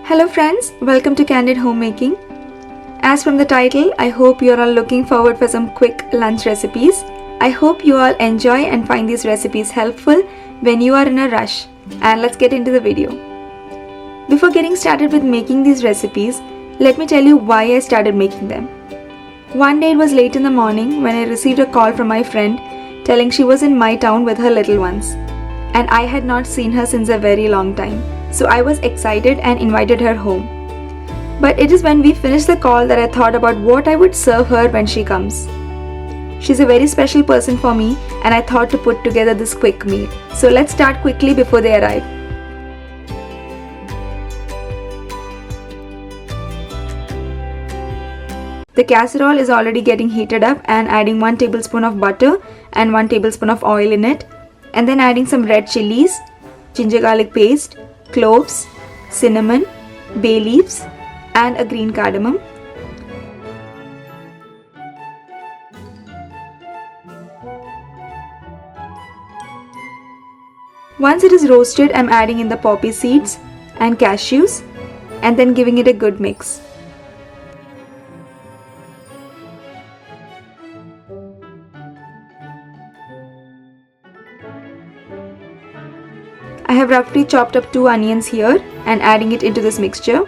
Hello friends, welcome to Candid Homemaking. As from the title, I hope you are all looking forward for some quick lunch recipes. I hope you all enjoy and find these recipes helpful when you are in a rush. And let's get into the video. Before getting started with making these recipes, let me tell you why I started making them. One day it was late in the morning when I received a call from my friend telling she was in my town with her little ones. And I had not seen her since a very long time. So I was excited and invited her home. But it is when we finished the call that I thought about what I would serve her when she comes. She's a very special person for me and I thought to put together this quick meal. So let's start quickly before they arrive. The casserole is already getting heated up and adding 1 tablespoon of butter and 1 tablespoon of oil in it. And then adding some red chilies, ginger garlic paste, cloves, cinnamon, bay leaves, and a green cardamom. Once it is roasted, I'm adding in the poppy seeds and cashews and then giving it a good mix. I have roughly chopped up 2 onions here and adding it into this mixture.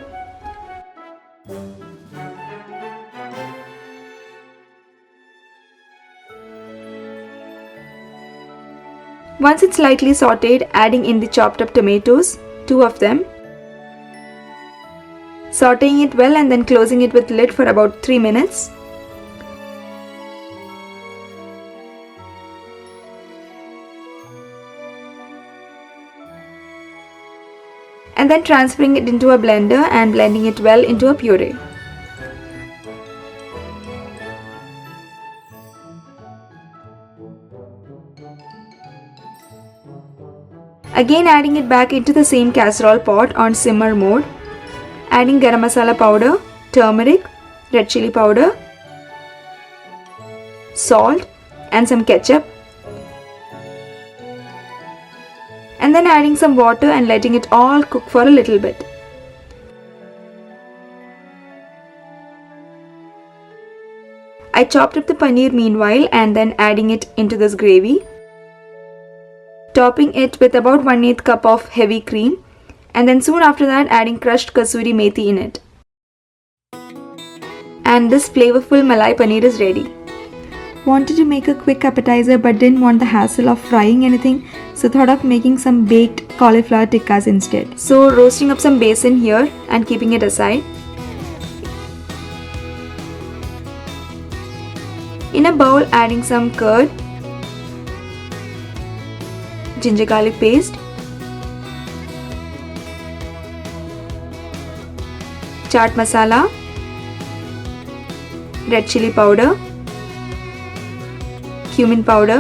Once it's slightly sauteed, adding in the chopped up tomatoes, 2 of them. Sauteing it well and then closing it with lid for about 3 minutes. And then transferring it into a blender and blending it well into a puree. Again adding it back into the same casserole pot on simmer mode, adding garam masala powder, turmeric, red chili powder, salt and some ketchup. And then adding some water and letting it all cook for a little bit. I chopped up the paneer meanwhile and then adding it into this gravy. Topping it with about 1/8 cup of heavy cream and then soon after that adding crushed kasuri methi in it. And this flavorful malai paneer is ready. Wanted to make a quick appetizer but didn't want the hassle of frying anything, so thought of making some baked cauliflower tikkas instead. So roasting up some besan here and keeping it aside. In a bowl adding some curd, ginger garlic paste, chaat masala, red chili powder, cumin powder,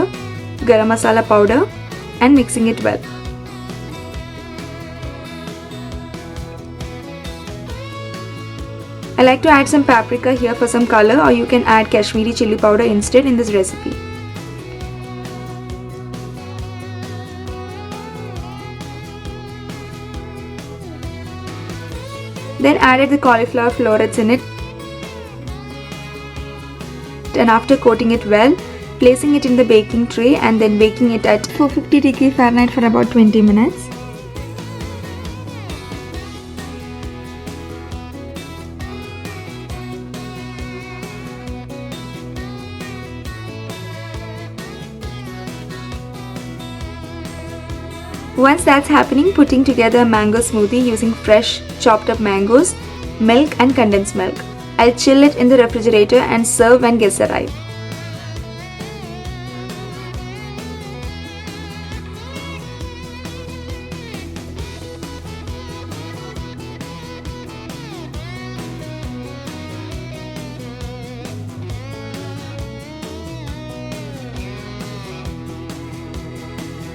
garam masala powder and mixing it well. I like to add some paprika here for some color, or you can add Kashmiri chili powder instead in this recipe. Then added the cauliflower florets in it and after coating it well, placing it in the baking tray and then baking it at 450 degree Fahrenheit for about 20 minutes. Once that's happening, putting together a mango smoothie using fresh chopped up mangoes, milk and condensed milk. I'll chill it in the refrigerator and serve when guests arrive.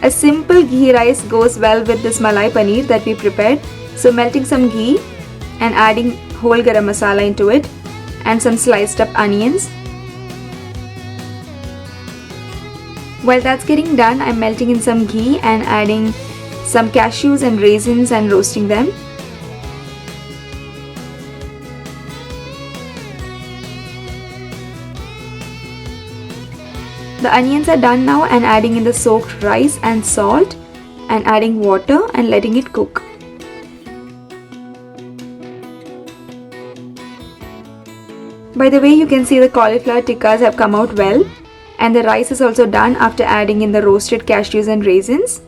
A simple ghee rice goes well with this malai paneer that we prepared. So melting some ghee and adding whole garam masala into it and some sliced up onions. While that's getting done, I'm melting in some ghee and adding some cashews and raisins and roasting them. The onions are done now, and adding in the soaked rice and salt and adding water and letting it cook. By the way, you can see the cauliflower tikkas have come out well, and the rice is also done after adding in the roasted cashews and raisins.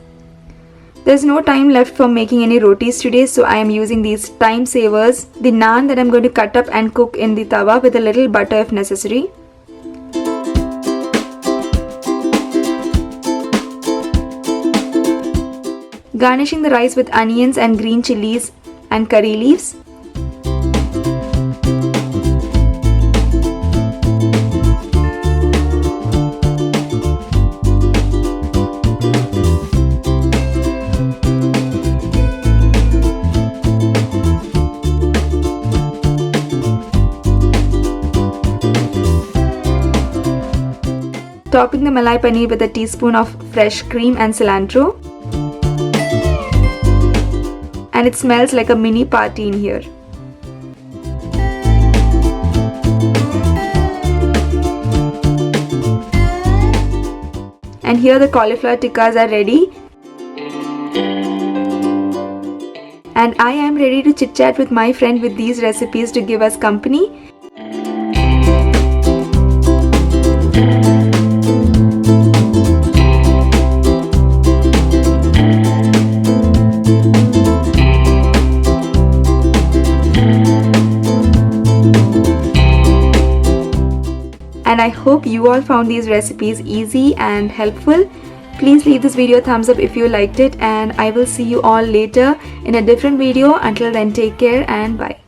There's no time left for making any rotis today, so I am using these time savers, the naan that I'm going to cut up and cook in the tawa with a little butter if necessary. Garnishing the rice with onions and green chilies and curry leaves. Topping the malai paneer with a teaspoon of fresh cream and cilantro. And it smells like a mini party in here. And here the cauliflower tikkas are ready. And I am ready to chit chat with my friend with these recipes to give us company. And I hope you all found these recipes easy and helpful. Please leave this video a thumbs up if you liked it, and I will see you all later in a different video. Until then, take care and bye.